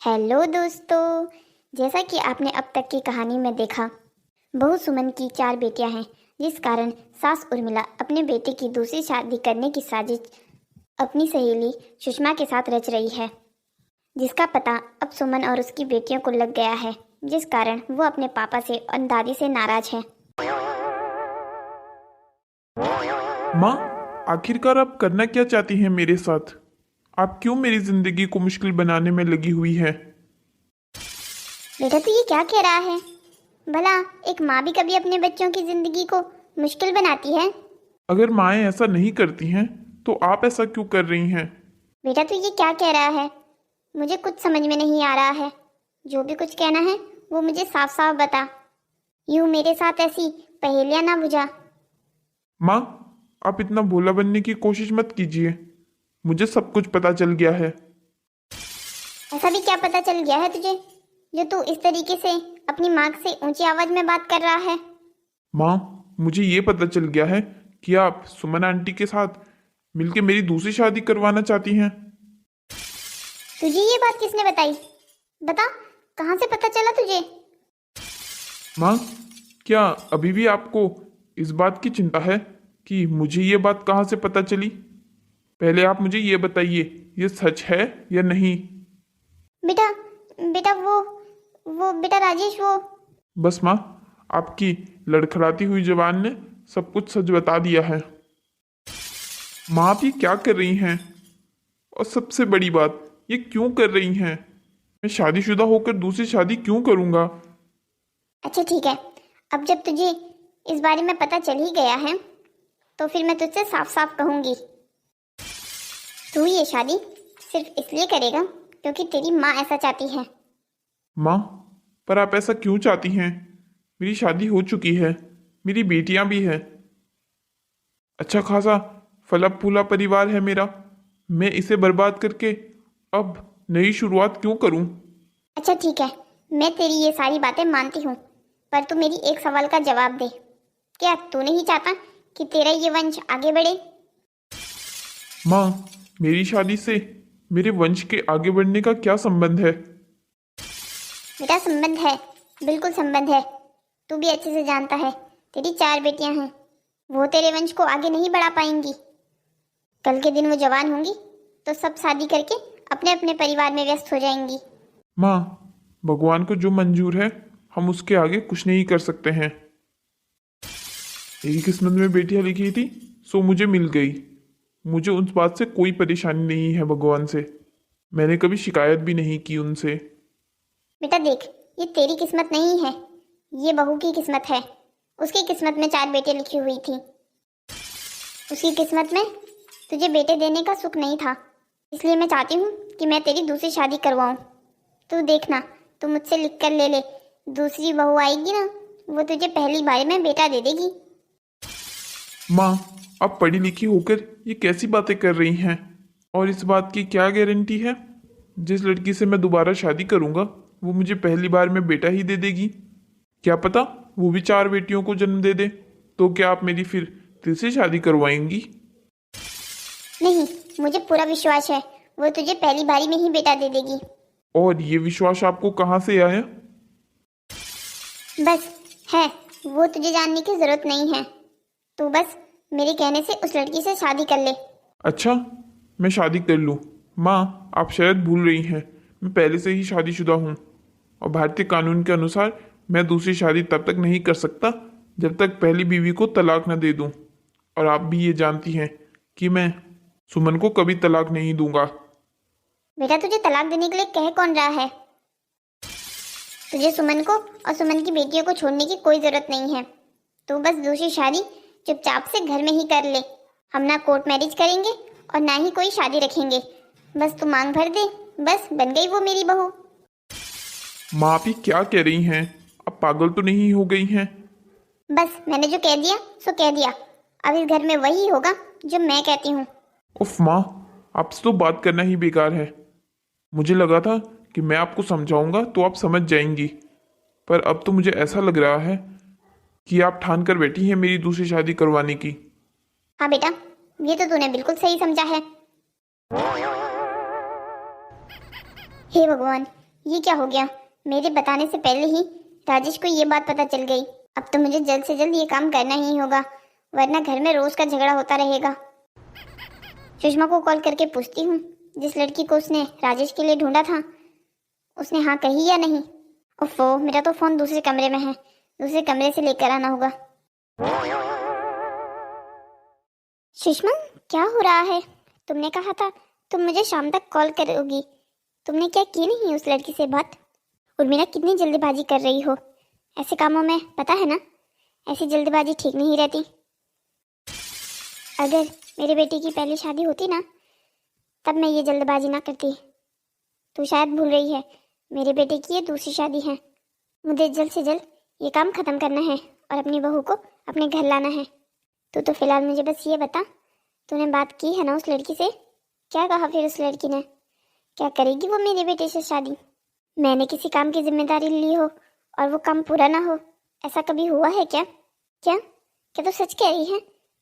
Hello दोस्तों। जैसा कि आपने अब तक की कहानी में देखा, बहू सुमन की 4 बेटियां हैं, जिस कारण सास उर्मिला अपने बेटे की दूसरी शादी करने की साजिश अपनी सहेली सुषमा के साथ रच रही है, जिसका पता अब सुमन और उसकी बेटियों को लग गया है, जिस कारण वो अपने पापा से और दादी से नाराज है। माँ, आखिरकार आप करना क्या चाहती हैं मेरे साथ? आप क्यों मेरी जिंदगी को मुश्किल बनाने में लगी हुई है? बेटा तू ये क्या कह रहा है? भला एक माँ भी कभी अपने बच्चों की जिंदगी को मुश्किल बनाती है? अगर माएँ ऐसा नहीं करती हैं तो आप ऐसा क्यों कर रही हैं? बेटा तू ये क्या कह रहा है? मुझे कुछ समझ में नहीं आ रहा है। जो भी कुछ कहना है वो मुझे साफ साफ बता। यूं मेरे साथ ऐसी पहेलियां ना बुझा। माँ, आप इतना भोला बनने की कोशिश मत कीजिए। मुझे सब कुछ पता चल गया है। ऐसा भी क्या पता चल गया है तुझे जो तू इस तरीके से अपनी माँ से ऊंची आवाज में बात कर रहा है? माँ, मुझे ये पता चल गया है कि आप सुमन आंटी के साथ मिलके मेरी दूसरी शादी करवाना चाहती हैं। तुझे ये बात किसने बताई? बता, कहाँ से पता चला तुझे? माँ, क्या अभी भी आपको इस बात की चिंता है कि मुझे ये बात कहाँ से पता चली? पहले आप मुझे ये बताइए, ये सच है या नहीं? बेटा बेटा वो बेटा राजेश, वो बस माँ, आपकी लड़खड़ाती हुई जबान ने सब कुछ सच बता दिया है। माँ, आप ये क्या कर रही हैं? और सबसे बड़ी बात, ये क्यों कर रही हैं? मैं शादीशुदा होकर दूसरी शादी क्यों करूँगा? अच्छा ठीक है, अब जब तुझे इस बारे में पता चल ही गया है तो फिर मैं तुझसे साफ साफ कहूंगी, तू ये शादी सिर्फ इसलिए करेगा क्योंकि तेरी माँ ऐसा चाहती है। माँ, पर आप ऐसा क्यों चाहती हैं? मेरी शादी हो चुकी है, मेरी बेटियां भी हैं, अच्छा खासा फला फूला परिवार है मेरा। मैं इसे बर्बाद करके अब नई शुरुआत क्यों करूं? अच्छा ठीक है, मैं तेरी ये सारी बातें मानती हूँ, पर तू मेरी एक सवाल का जवाब दे। क्या तू नहीं चाहता कि तेरा ये वंश आगे बढ़े? माँ, मेरी शादी से मेरे वंश के आगे बढ़ने का क्या संबंध है? बेटा संबंध है, बिल्कुल संबंध है। तू भी अच्छे से जानता है, तेरी 4 बेटियां हैं, वो तेरे वंश को आगे नहीं बढ़ा पाएंगी। कल के दिन वो जवान होंगी तो सब शादी करके अपने अपने परिवार में व्यस्त हो जाएंगी। माँ, भगवान को जो मंजूर है हम उसके आगे कुछ नहीं कर सकते हैं। मेरी किस्मत में बेटियां लिखी थी सो मुझे मिल गई। मुझे उस बात से कोई परेशानी नहीं है भगवान से। मैंने कभी शिकायत भी नहीं की उनसे। बेटा देख, ये तेरी किस्मत नहीं है, ये बहू की किस्मत है। उसकी किस्मत में 4 बेटे लिखी हुई थी। उसकी किस्मत में तुझे बेटे देने का सुख नहीं था, इसलिए मैं चाहती हूँ कि मैं तेरी दूसरी शादी करवाऊँ। तू देखना, तू मुझसे लिख कर ले ले, दूसरी बहू आएगी ना, वो तुझे पहली बार में बेटा दे देगी। माँ, आप पढ़ी लिखी होकर ये कैसी बातें कर रही हैं? और इस बात की क्या गारंटी है जिस लड़की से मैं दोबारा शादी करूंगा वो मुझे पहली बार में बेटा ही दे देगी? क्या पता वो भी 4 बेटियों को जन्म दे दे। तो क्या आप मेरी फिर तीसरी शादी करवाएंगी? नहीं, मुझे पूरा विश्वास है वो तुझे पहली बारी में ही बेटा दे देगी। और ये विश्वास आपको कहाँ से आया? बस है, वो तुझे जानने की जरूरत नहीं है। तू बस मेरे कहने से उस लड़की से शादी कर ले। अच्छा, मैं शादी कर लूँ? माँ, आप शायद भूल रही हैं, मैं पहले से ही शादीशुदा हूँ और भारतीय कानून के अनुसार मैं दूसरी शादी तब तक नहीं कर सकता जब तक पहली बीवी को तलाक न दे दूँ। और आप भी ये जानती हैं कि मैं सुमन को कभी तलाक नहीं दूंगा। बेटा तुझे तलाक देने के लिए कह कौन रहा है? तुझे सुमन को और सुमन की बेटियों को छोड़ने की कोई जरूरत नहीं है। तू बस दूसरी शादी चुपचाप से घर में ही कर ले। हम ना कोर्ट मैरिज करेंगे और ना ही कोई शादी रखेंगे। बस तू मांग भर दे, बस बन गई वो मेरी बहू। माँ, आप ये क्या कह रही हैं? आप पागल तो नहीं हो गई हैं? बस मैंने जो कह दिया सो कह दिया। अब इस घर में वही होगा जो मैं कहती हूँ। उफ माँ, आपसे तो बात करना ही बेकार है। मुझे लगा था कि मैं आपको समझाऊंगा तो आप समझ जाएंगी, पर अब तो मुझे ऐसा लग रहा है कि आप ठान कर बैठी हैं मेरी दूसरी शादी करवाने की। हाँ बेटा, ये तो तूने बिल्कुल सही समझा है। हे भगवान, ये क्या हो गया? मेरे बताने से पहले ही राजेश को ये बात पता चल गई। अब तो मुझे जल्द से जल्द ये काम करना ही होगा, वरना घर में रोज का झगड़ा होता रहेगा। सुषमा को कॉल करके पूछती हूँ, जिस लड़की को उसने राजेश के लिए ढूंढा था उसने हाँ कही या नहीं। ओफो, मेरा तो फोन दूसरे कमरे में है, दूसरे कमरे से लेकर आना होगा। सुषमा, क्या हो रहा है? तुमने कहा था तुम मुझे शाम तक कॉल करोगी, तुमने क्या की नहीं उस लड़की से बात? उर्मिला, कितनी जल्दबाजी कर रही हो ऐसे कामों में, पता है ना ऐसी जल्दबाजी ठीक नहीं रहती। अगर मेरे बेटे की पहली शादी होती ना, तब मैं ये जल्दबाजी ना करती। तू शायद भूल रही है, मेरे बेटे की ये दूसरी शादी है। मुझे जल्द से जल्द ये काम खत्म करना है और अपनी बहू को अपने घर लाना है। तू तो फिलहाल मुझे बस ये बता, तूने बात की है ना उस लड़की से? क्या कहा फिर उस लड़की ने? क्या करेगी वो मेरे बेटे से शादी? मैंने किसी काम की जिम्मेदारी ली हो और वो काम पूरा ना हो, ऐसा कभी हुआ है क्या? क्या क्या तू सच कह रही है?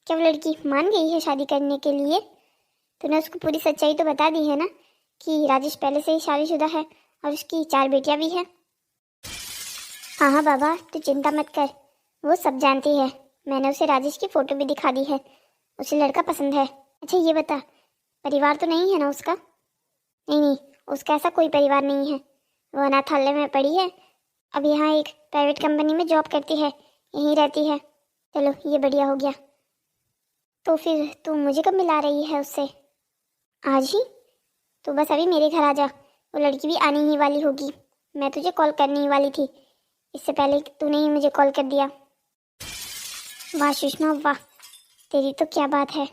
क्या वो लड़की मान गई है शादी करने के लिए? तूने उसको पूरी सच्चाई तो बता दी है ना कि राजेश पहले से ही शादीशुदा है और उसकी 4 बेटियां भी है? हाँ हाँ बाबा, तू चिंता मत कर, वो सब जानती है। मैंने उसे राजेश की फोटो भी दिखा दी है, उसे लड़का पसंद है। अच्छा ये बता, परिवार तो नहीं है ना उसका? नहीं नहीं, उसका ऐसा कोई परिवार नहीं है, वो अनाथालय में पड़ी है। अब यहाँ एक प्राइवेट कंपनी में जॉब करती है, यहीं रहती है। चलो ये बढ़िया हो गया। तो फिर तू मुझे कब मिला रही है उससे? आज ही? तो बस अभी मेरे घर आ जा, वो लड़की भी आने ही वाली होगी। मैं तुझे कॉल करने ही वाली थी, इससे पहले तूने ही मुझे कॉल कर दिया। वाह सुषमा वाह, तेरी तो क्या बात है,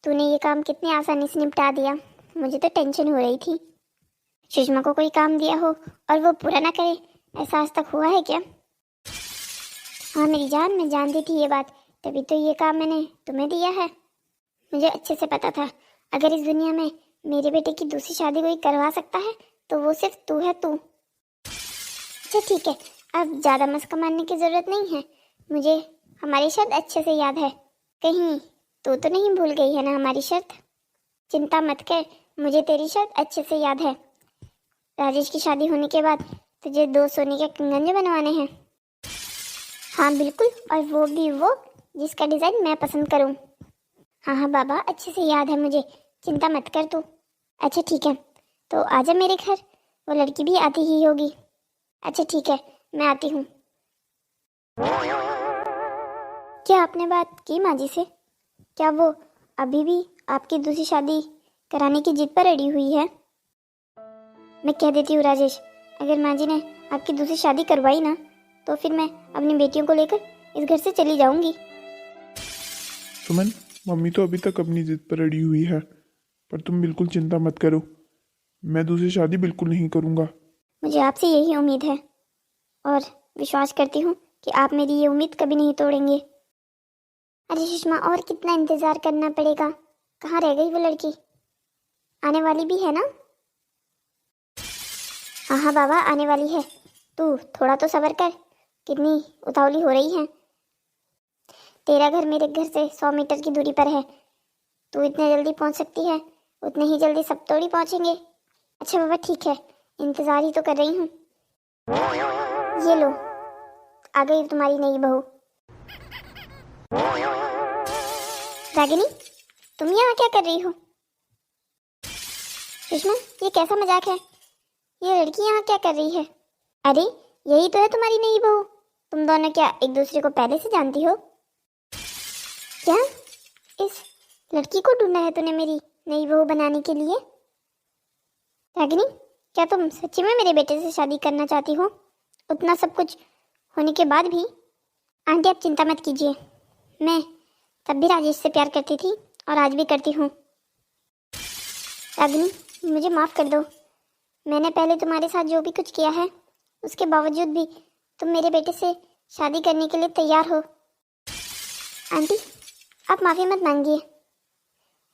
तूने ये काम कितनी आसानी से निपटा दिया। मुझे तो टेंशन हो रही थी, सुषमा को कोई काम दिया हो और वो पूरा ना करे, ऐसा आज तक हुआ है क्या? हाँ मेरी जान, मैं जानती थी ये बात, तभी तो ये काम मैंने तुम्हें दिया है। मुझे अच्छे से पता था, अगर इस दुनिया में मेरे बेटे की दूसरी शादी कोई करवा सकता है तो वो सिर्फ तू है, तू। अच्छा ठीक है, अब ज़्यादा मस्का मारने की ज़रूरत नहीं है, मुझे हमारी शर्त अच्छे से याद है। कहीं तू तो नहीं भूल गई है ना हमारी शर्त? चिंता मत कर, मुझे तेरी शर्त अच्छे से याद है। राजेश की शादी होने के बाद तुझे 2 सोने के कंगन बनवाने हैं। हाँ बिल्कुल, और वो भी वो जिसका डिज़ाइन मैं पसंद करूँ। हाँ हाँ बाबा, अच्छे से याद है मुझे, चिंता मत कर तू। अच्छा ठीक है, तो आजा मेरे घर, वो लड़की भी आती ही होगी। अच्छा ठीक है, मैं आती हूँ। क्या आपने बात की माँ जी से? क्या वो अभी भी आपकी दूसरी शादी कराने की जिद पर अड़ी हुई है? मैं कह देती हूँ राजेश, अगर माँ जी ने आपकी दूसरी शादी करवाई ना, तो फिर मैं अपनी बेटियों को लेकर इस घर से चली जाऊंगी। सुमन, मम्मी तो अभी तक अपनी जिद पर अड़ी हुई है, पर तुम बिल्कुल चिंता मत करो, मैं दूसरी शादी बिल्कुल नहीं करूँगा। मुझे आपसे यही उम्मीद है और विश्वास करती हूँ कि आप मेरी ये उम्मीद कभी नहीं तोड़ेंगे। अरे सुषमा, और कितना इंतजार करना पड़ेगा? कहाँ रह गई वो लड़की? आने वाली भी है ना? हाँ हाँ बाबा, आने वाली है, तू थोड़ा तो सब्र कर, कितनी उतावली हो रही है। तेरा घर मेरे घर से 100 मीटर की दूरी पर है, तू इतने जल्दी पहुंच सकती है, उतने ही जल्दी सब तोड़ी पहुंचेंगे। अच्छा बाबा ठीक है, इंतजार ही तो कर रही हूँ। ये लो, आ गई तुम्हारी नई बहू। रागिनी, तुम यहाँ क्या कर रही हो? सुषमा, ये कैसा मजाक है? ये लड़की यहाँ क्या कर रही है? अरे यही तो है तुम्हारी नई बहू, तुम दोनों क्या एक दूसरे को पहले से जानती हो? क्या इस लड़की को ढूंढा है तूने मेरी नई बहू बनाने के लिए? रागिनी, क्या तुम सच्ची में मेरे बेटे से शादी करना चाहती हो, उतना सब कुछ होने के बाद भी? आंटी आप चिंता मत कीजिए, मैं तब भी राजेश से प्यार करती थी और आज भी करती हूँ। रागिनी, मुझे माफ़ कर दो, मैंने पहले तुम्हारे साथ जो भी कुछ किया है उसके बावजूद भी तुम मेरे बेटे से शादी करने के लिए तैयार हो। आंटी आप माफ़ी मत मांगिए,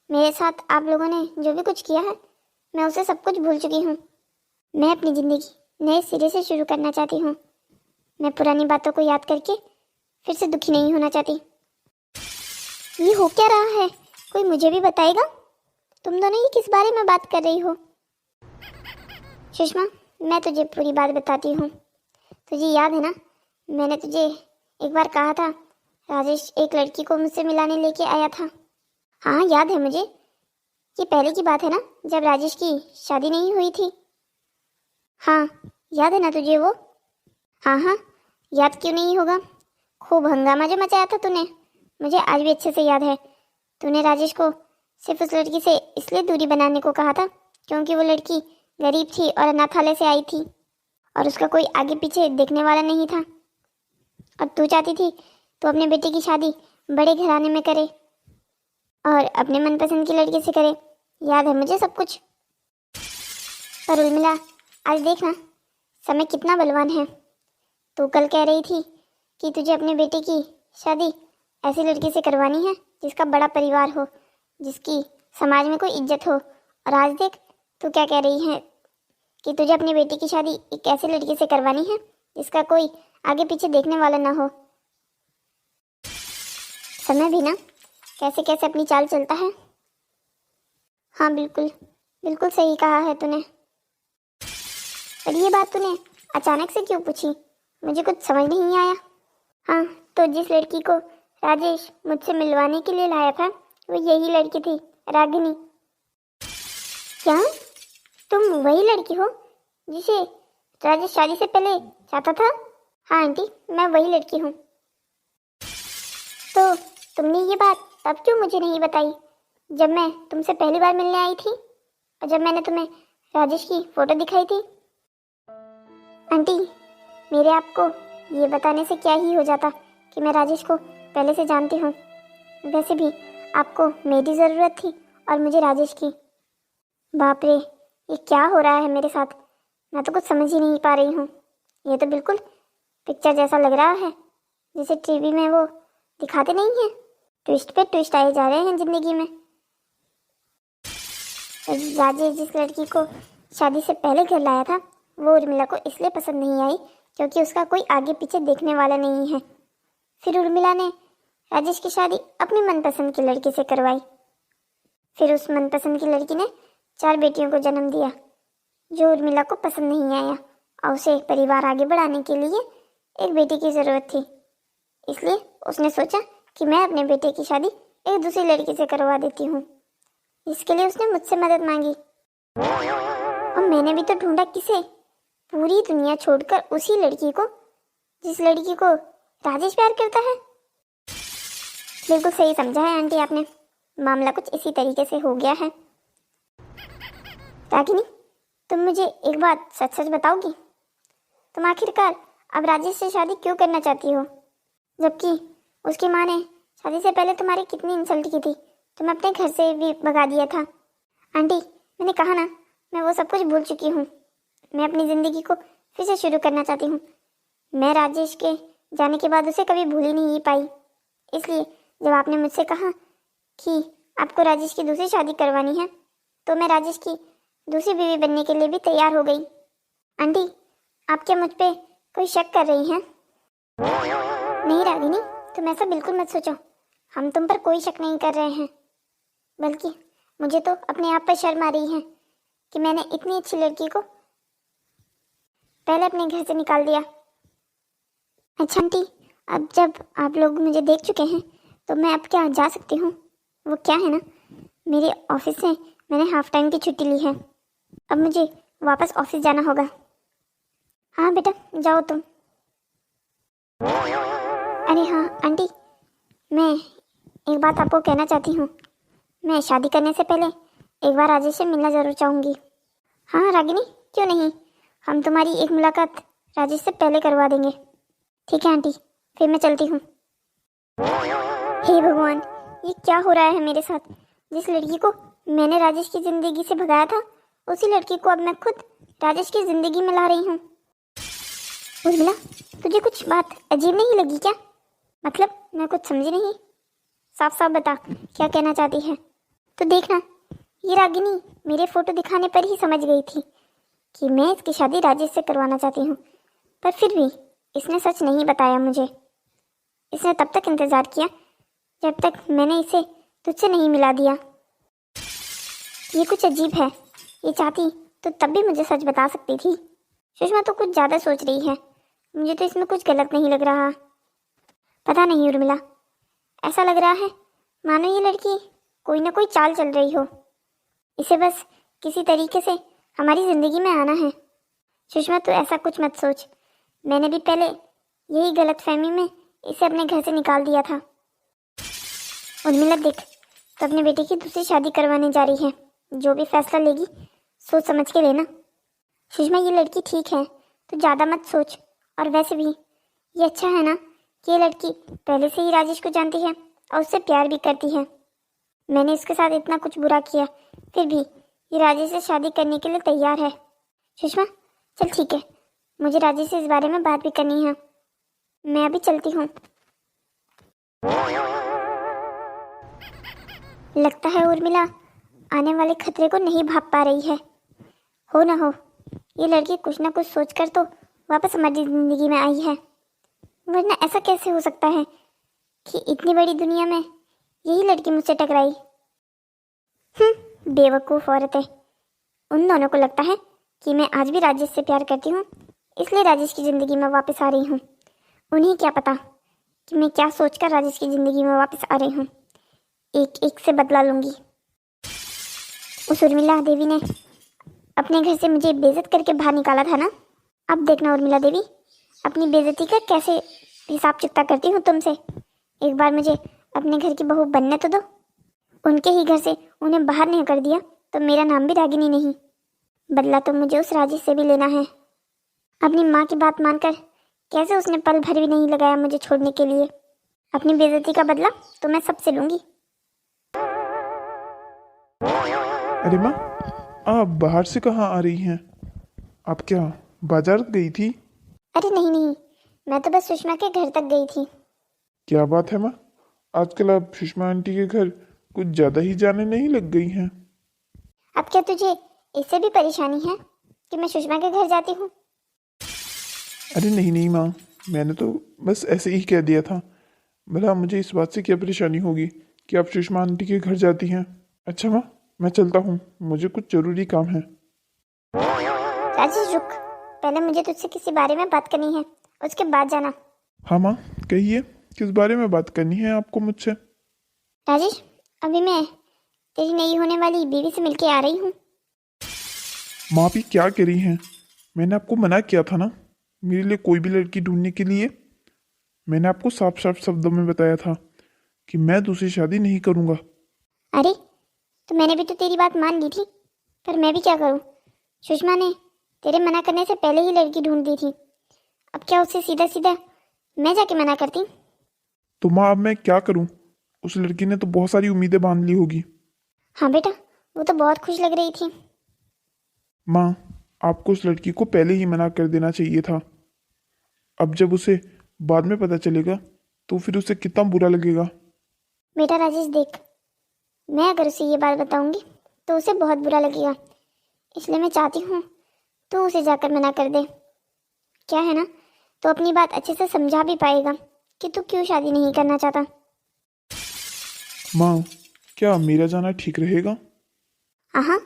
मेरे साथ आप लोगों ने जो भी कुछ किया है मैं उसे सब कुछ भूल चुकी हूँ। मैं अपनी ज़िंदगी नए सिरे से शुरू करना चाहती हूँ, मैं पुरानी बातों को याद करके फिर से दुखी नहीं होना चाहती। ये हो क्या रहा है, कोई मुझे भी बताएगा? तुम दोनों ये किस बारे में बात कर रही हो? सुषमा, मैं तुझे पूरी बात बताती हूँ। तुझे याद है ना, मैंने तुझे एक बार कहा था राजेश एक लड़की को मुझसे मिलाने लेके आया था। हाँ याद है मुझे। ये पहले की बात है ना, जब राजेश की शादी नहीं हुई थी। हाँ याद है ना तुझे वो। हाँ हाँ, याद क्यों नहीं होगा। खूब हंगामा जो मचाया था तूने, मुझे आज भी अच्छे से याद है। तूने राजेश को सिर्फ उस लड़की से इसलिए दूरी बनाने को कहा था क्योंकि वो लड़की गरीब थी और अनाथालय से आई थी और उसका कोई आगे पीछे देखने वाला नहीं था। और तू चाहती थी तो अपने बेटे की शादी बड़े घराने में करे और अपने मनपसंद की लड़की से करे। याद है मुझे सब कुछ। पर उर्मिला, आज देखना समय कितना बलवान है। तू कल कह रही थी कि तुझे अपने बेटे की शादी ऐसी लड़की से करवानी है जिसका बड़ा परिवार हो, जिसकी समाज में कोई इज्जत हो, और आज देख तू क्या कह रही है कि तुझे अपने बेटे की शादी एक ऐसी लड़की से करवानी है जिसका कोई आगे पीछे देखने वाला ना हो। समय भी ना कैसे कैसे अपनी चाल चलता है। हाँ बिल्कुल बिल्कुल सही कहा है तूने। पर ये बात तूने अचानक से क्यों पूछी, मुझे कुछ समझ नहीं आया। हाँ तो जिस लड़की को राजेश मुझसे मिलवाने के लिए लाया था वो यही लड़की थी, रागिनी। क्या तुम वही लड़की हो जिसे राजेश शादी से पहले चाहता था? हाँ आंटी, मैं वही लड़की हूँ। तो तुमने ये बात तब क्यों मुझे नहीं बताई जब मैं तुमसे पहली बार मिलने आई थी और जब मैंने तुम्हें राजेश की फोटो दिखाई थी? आंटी, मेरे आपको ये बताने से क्या ही हो जाता कि मैं राजेश को पहले से जानती हूँ। वैसे भी आपको मेरी ज़रूरत थी और मुझे राजेश की। बाप रे, ये क्या हो रहा है मेरे साथ, मैं तो कुछ समझ ही नहीं पा रही हूँ। ये तो बिल्कुल पिक्चर जैसा लग रहा है जैसे टीवी में वो दिखाते नहीं हैं, ट्विस्ट पे ट्विस्ट आए जा रहे हैं ज़िंदगी में। राजेश जिस लड़की को शादी से पहले घर लाया था वो उर्मिला को इसलिए पसंद नहीं आई क्योंकि उसका कोई आगे पीछे देखने वाला नहीं है। फिर उर्मिला ने राजेश की शादी अपनी मनपसंद की लड़की से करवाई। फिर उस मनपसंद की लड़की ने 4 बेटियों को जन्म दिया जो उर्मिला को पसंद नहीं आया और उसे एक परिवार आगे बढ़ाने के लिए एक बेटी की ज़रूरत थी। इसलिए उसने सोचा कि मैं अपने बेटे की शादी एक दूसरी लड़की से करवा देती हूँ। इसके लिए उसने मुझसे मदद मांगी और मैंने भी तो ढूंढा किसे, पूरी दुनिया छोड़कर उसी लड़की को जिस लड़की को राजेश प्यार करता है। बिल्कुल सही समझा है आंटी आपने, मामला कुछ इसी तरीके से हो गया है। रागिनी, तुम मुझे एक बात सच सच बताओगी, तुम आखिरकार अब राजेश से शादी क्यों करना चाहती हो जबकि उसकी माँ ने शादी से पहले तुम्हारी कितनी इंसल्ट की थी, तुम्हें अपने घर से भी भगा दिया था। आंटी, मैंने कहा ना, मैं वो सब कुछ भूल चुकी हूँ। मैं अपनी ज़िंदगी को फिर से शुरू करना चाहती हूँ। मैं राजेश के जाने के बाद उसे कभी भूल ही नहीं पाई। इसलिए जब आपने मुझसे कहा कि आपको राजेश की दूसरी शादी करवानी है तो मैं राजेश की दूसरी बीवी बनने के लिए भी तैयार हो गई। आंटी, आप क्या मुझ पे कोई शक कर रही हैं? नहीं रागिनी, तुम ऐसा बिल्कुल मत सोचो, हम तुम पर कोई शक नहीं कर रहे हैं, बल्कि मुझे तो अपने आप पर शर्म आ रही है कि मैंने इतनी अच्छी लड़की को पहले अपने घर से निकाल दिया। अच्छा आंटी, अब जब आप लोग मुझे देख चुके हैं तो मैं अब क्या जा सकती हूँ? वो क्या है ना, मेरे ऑफिस से मैंने हाफ टाइम की छुट्टी ली है, अब मुझे वापस ऑफिस जाना होगा। हाँ बेटा, जाओ तुम। अरे हाँ आंटी, मैं एक बात आपको कहना चाहती हूँ। मैं शादी करने से पहले एक बार राजेश से मिलना ज़रूर चाहूँगी। हाँ रागिनी, क्यों नहीं, हम तुम्हारी एक मुलाकात राजेश से पहले करवा देंगे। ठीक है आंटी, फिर मैं चलती हूँ। हे भगवान, ये क्या हो रहा है मेरे साथ? जिस लड़की को मैंने राजेश की ज़िंदगी से भगाया था उसी लड़की को अब मैं खुद राजेश की ज़िंदगी में ला रही हूँ। उर्मिला, तुझे कुछ बात अजीब नहीं लगी क्या? मतलब मैं कुछ समझी नहीं, साफ साफ बता क्या कहना चाहती है। तो देखना, ये रागिनी मेरे फोटो दिखाने पर ही समझ गई थी कि मैं इसकी शादी राजेश से करवाना चाहती हूँ, पर फिर भी इसने सच नहीं बताया मुझे। इसने तब तक इंतज़ार किया जब तक मैंने इसे तुझसे नहीं मिला दिया। ये कुछ अजीब है, ये चाहती तो तब भी मुझे सच बता सकती थी। सुषमा तो कुछ ज़्यादा सोच रही है। मुझे तो इसमें कुछ गलत नहीं लग रहा। पता नहीं उर्मिला, ऐसा लग रहा है मानो ये लड़की कोई ना कोई चाल चल रही हो। इसे बस किसी तरीके से हमारी ज़िंदगी में आना है। सुषमा तू ऐसा कुछ मत सोच। मैंने भी पहले यही गलतफहमी में इसे अपने घर से निकाल दिया था। उर्मिला देख, तो अपने बेटे की दूसरी शादी करवाने जा रही है। जो भी फैसला लेगी सोच समझ के लेना। सुषमा ये लड़की ठीक है, तो ज़्यादा मत सोच। और वैसे भी ये अच्छा है ना कि ये लड़की पहले से ही राजेश को जानती है और उससे प्यार भी करती है। मैंने इसके साथ इतना कुछ बुरा किया, फिर भी ये राजेश से शादी करने के लिए तैयार है। सुषमा चल ठीक है, मुझे राजेश से इस बारे में बात भी करनी है। मैं अभी चलती हूँ। लगता है उर्मिला आने वाले खतरे को नहीं भाप पा रही है। हो ना हो, ये लड़की कुछ ना कुछ सोचकर तो वापस हमारी जिंदगी में आई है। वरना ऐसा कैसे हो सकता है कि इतनी बड़ी दुनिया में यही लड़की मुझसे टकराई। बेवकूफ़ औरत है। उन दोनों को लगता है कि मैं आज भी राजेश से प्यार करती हूँ, इसलिए राजेश की ज़िंदगी में वापस आ रही हूँ। उन्हें क्या पता कि मैं क्या सोचकर राजेश की ज़िंदगी में वापस आ रही हूँ। एक एक से बदला लूँगी। उस उर्मिला देवी ने अपने घर से मुझे बेइज्जत करके बाहर निकाला था ना। अब देखना उर्मिला देवी, अपनी बेइज्जती का कैसे हिसाब चुकता करती हूँ तुमसे। एक बार मुझे अपने घर की बहू बनने तो दो। उनके ही घर से उन्हें बाहर नहीं कर दिया तो मेरा नाम भी रागिनी नहीं। बदला तो मुझे उस राजेश से भी लेना है। अपनी माँ की बात मानकर कैसे उसने पल भर भी नहीं लगाया मुझे छोड़ने के लिए। अपनी बेइज्जती का बदला तो मैं सबसे लूँगी। अरे माँ, आप बाहर से कहाँ आ रही हैं? आप क्या बाजार गई थी? अरे नहीं नहीं, मैं तो बस सुषमा के घर तक गई थी। क्या बात है माँ, आजकल आप सुषमा आंटी के घर कुछ ज़्यादा ही जाने नहीं लग गई हैं। अब क्या तुझे इससे भी परेशानी है कि मैं सुषमा के घर जाती हूँ? अरे नहीं नहीं माँ, मैंने तो बस ऐसे ही कह दिया था। भला मुझे इस बात से क्या परेशानी होगी कि आप सुषमा आंटी के घर जाती हैं। अच्छा माँ, मैं चलता हूँ, मुझे कुछ ज़रूरी काम है। राजेश रुक, पहले मुझे तुझसे किसी बारे में बात करनी है, उसके बाद जाना। हाँ माँ, कहिए, किस बारे में बात करनी है आपको मुझसे? राजेश, अभी मैं तेरी नई होने वाली बीवी से मिलके आ रही हूँ। माँ भी क्या कह रही हैं? मैंने आपको मना किया था ना मेरे लिए कोई भी लड़की ढूंढने के लिए। मैंने आपको साफ साफ शब्दों में बताया था कि मैं दूसरी शादी नहीं करूँगा। अरे तो मैंने भी तो तेरी बात मान ली थी, पर मैं भी क्या करूँ? सुषमा ने तेरे मना करने से पहले ही लड़की ढूंढ दी थी। अब क्या उससे सीधा सीधा मैं जाके मना करती? तो माँ अब मैं क्या करूँ? उस लड़की ने तो बहुत सारी उम्मीदें बांध ली होगी। हाँ बेटा, वो तो बहुत खुश लग रही थी। माँ, आपको उस लड़की को पहले ही मना कर देना चाहिए था। अब जब उसे बाद में पता चलेगा तो फिर उसे कितना बुरा लगेगा। बेटा राजेश देख, मैं अगर उसे ये बात बताऊंगी तो उसे बहुत बुरा लगेगा, इसलिए मैं चाहती हूँ तो उसे जाकर मना कर दे। क्या है ना, तो अपनी बात अच्छे से समझा भी पाएगा कि तू क्यों शादी नहीं करना चाहता। माँ, क्या मेरा जाना ठीक रहेगा? हाँ,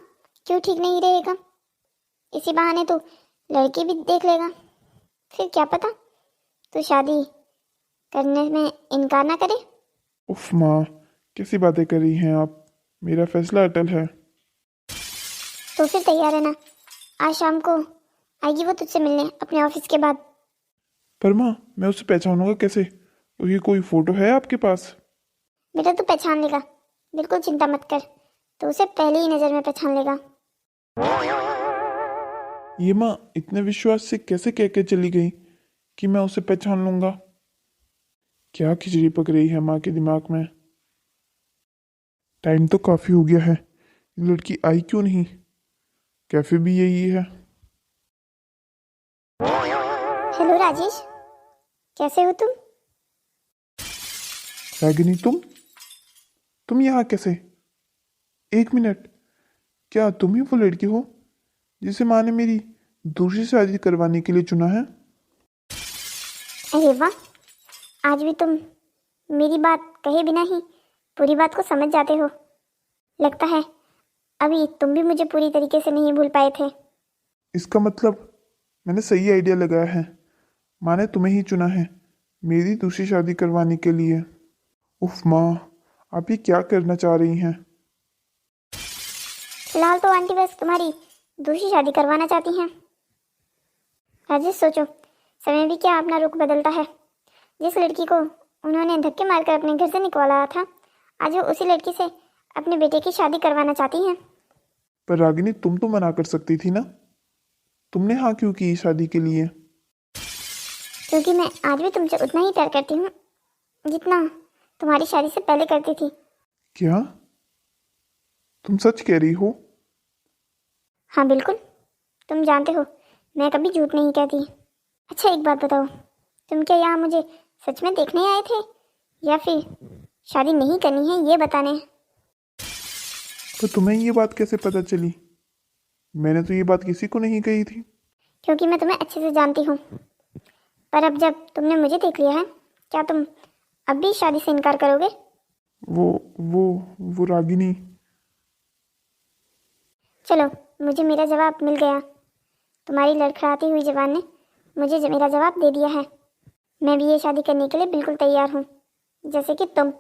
क्यों ठीक नहीं रहेगा? इसी बहाने तो लड़की भी देख लेगा। फिर क्या पता तो शादी करने में इनकार ना करे। उफ माँ, कैसी बातें कर रही हैं आप? मेरा फैसला अटल है। तो फिर तैयार है ना? आज शाम को आएगी वो तुझसे मिलने अपने ऑफिस के बाद। पर माँ, मैं उसे पहचानूंगा कैसे? उसकी कोई फोटो है आपके पास? बेटा तू पहचान लेगा, बिल्कुल चिंता मत कर। तो उसे पहली ही नज़र में पहचान लेगा। ये माँ इतने विश्वास से कैसे कह के चली गई कि मैं उसे पहचान लूंगा? क्या खिचड़ी पक रही है माँ के दिमाग में? टाइम तो काफ़ी हो गया है, ये लड़की आई क्यों नहीं? कैफे भी यही है। हेलो राजेश, कैसे हो तुम? रागिनी, तुम यहाँ कैसे? एक मिनट, क्या तुम ही वो लड़की हो जिसे माँ ने मेरी दूसरी शादी करवाने के लिए चुना है? अरे वाह, आज भी तुम मेरी बात कहे बिना ही पूरी बात को समझ जाते हो। लगता है अभी तुम भी मुझे पूरी तरीके से नहीं भूल पाए थे। इसका मतलब मैंने सही आइडिया लगाया है। माँ ने तुम्हें ही चुना है मेरी दूसरी शादी करवाने के लिए। उफ माँ, आप ये क्या करना चाह रही हैं? फिलहाल तो आंटी बस तुम्हारी दूसरी शादी करवाना चाहती हैं। राजेश सोचो, समय भी क्या अपना रुख बदलता है। जिस लड़की को उन्होंने धक्के मारकर अपने घर से निकलवाया था, आज वो उसी लड़की से अपने बेटे की शादी करवाना चाहती हैं। पर रागिनी, तुम तो मना कर सकती थी ना। तुमने हाँ क्यों की शादी के लिए? क्योंकि मैं आज भी तुमसे उतना ही प्यार करती हूँ जितना तुम्हारी शादी से पहले करती थी। क्या तुम सच कह रही हो? हाँ बिल्कुल, तुम जानते हो मैं कभी झूठ नहीं कहती। अच्छा एक बात बताओ, तुम क्या यहाँ मुझे सच में देखने आए थे या फिर शादी नहीं करनी है ये बताने? तो तुम्हें ये बात कैसे पता चली? मैंने तो ये बात किसी को नहीं कही थी। क्योंकि मैं तुम्हें अच्छे से जानती हूँ। पर अब जब तुमने मुझे देख लिया है, क्या तुम अब भी शादी से इनकार करोगे? वो रागिनी। चलो, मुझे मेरा जवाब मिल गया। तुम्हारी लड़खड़ाती हुई जबान ने मुझे मेरा जवाब दे दिया है। मैं भी ये शादी करने के लिए बिल्कुल तैयार हूँ, जैसे कि तुम।